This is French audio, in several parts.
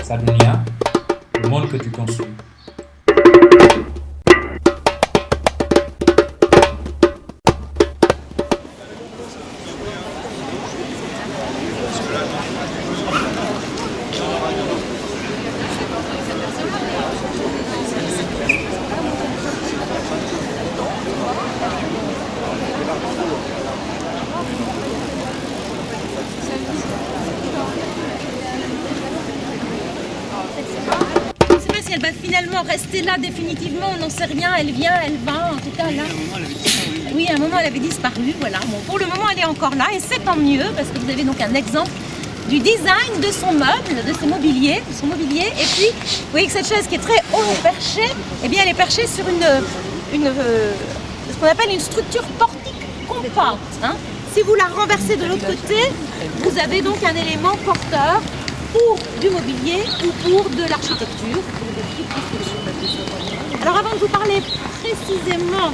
Sadunia, le monde que tu construis. Elle va finalement rester là définitivement, on n'en sait rien, elle vient, elle va, en tout cas là. Oui, à un moment elle avait disparu, voilà. Bon, pour le moment elle est encore là et c'est tant mieux parce que vous avez donc un exemple du design de son meuble, de son mobilier. Et puis, vous voyez que cette chaise qui est très haut perchée, eh bien elle est perchée sur ce qu'on appelle une structure portique compacte. Hein. Si vous la renversez de l'autre côté, vous avez donc un élément porteur pour du mobilier ou pour de l'architecture. Alors avant de vous parler précisément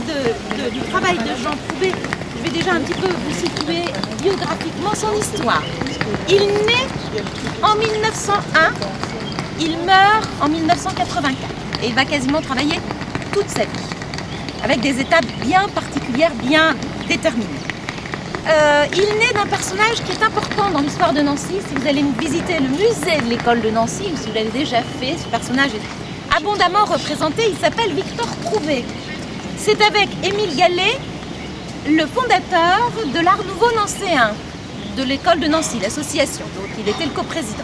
du travail de Jean Prouvé, je vais déjà un petit peu vous situer biographiquement son histoire. Il naît en 1901, il meurt en 1984 et il va quasiment travailler toute sa vie avec des étapes bien particulières, bien déterminées. Il naît d'un personnage qui est important dans l'histoire de Nancy. Si vous allez visiter le musée de l'école de Nancy, ou si vous l'avez déjà fait, ce personnage est abondamment représenté. Il s'appelle Victor Prouvé. C'est avec Émile Gallet, le fondateur de l'Art Nouveau nancéen, de l'école de Nancy, l'association. Donc il était le coprésident.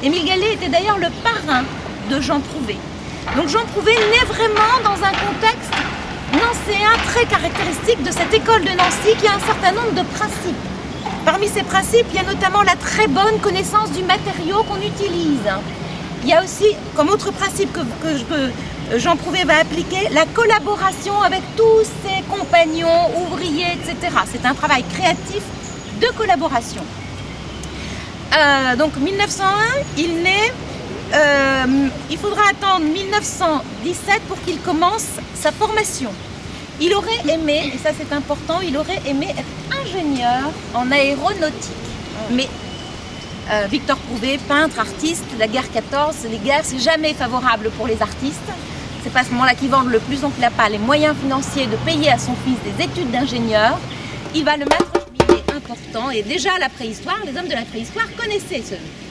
Émile Gallet était d'ailleurs le parrain de Jean Prouvé. Donc Jean Prouvé naît vraiment dans un contexte nancéen très caractéristique de cette école de Nancy qui a un certain nombre de principes. Parmi ces principes, il y a notamment la très bonne connaissance du matériau qu'on utilise. Il y a aussi, comme autre principe que Jean Prouvé va appliquer, la collaboration avec tous ses compagnons, ouvriers, etc. C'est un travail créatif de collaboration. Donc 1901, il naît. Il faudra attendre 1917 pour qu'il commence sa formation. Il aurait aimé, et ça c'est important, il aurait aimé être ingénieur en aéronautique. Mais Victor Prouvé, peintre, artiste, la guerre 14, les guerres, c'est jamais favorable pour les artistes. C'est pas à ce moment-là qu'ils vendent le plus, donc il n'a pas les moyens financiers de payer à son fils des études d'ingénieur. Il va le mettre au cheminée important, et déjà à la préhistoire, les hommes de la préhistoire connaissaient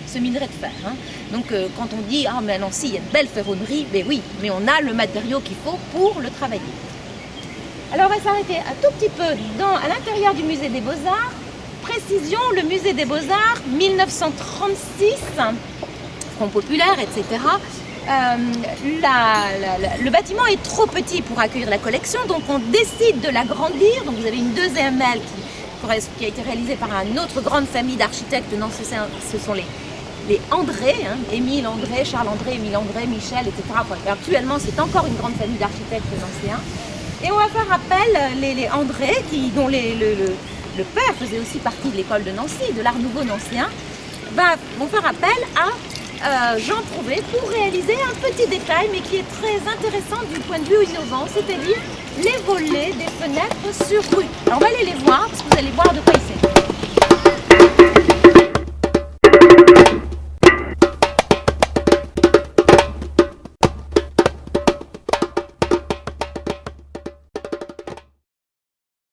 ce minerai de fer. Hein. Donc quand on dit « Ah mais à Nancy, il y a de belles ferronneries », mais oui, mais on a le matériau qu'il faut pour le travailler. Alors on va s'arrêter un tout petit peu à l'intérieur du musée des Beaux-Arts. Précision, le musée des Beaux-Arts, 1936, Front populaire, etc. Le bâtiment est trop petit pour accueillir la collection, donc on décide de l'agrandir. Donc vous avez une deuxième aile qui a été réalisée par une autre grande famille d'architectes nancéens, ce sont les André, hein, Émile André, Charles André, Émile André, Michel, etc. Enfin, actuellement, c'est encore une grande famille d'architectes nancéens. Et on va faire appel, les André, dont le père faisait aussi partie de l'école de Nancy, de l'Art Nouveau nancéen, vont faire appel à Jean Prouvé pour réaliser un petit détail, mais qui est très intéressant du point de vue innovant, c'est-à-dire les volets des fenêtres sur rue. Alors on va aller les voir, parce que vous allez voir de quoi il s'agit.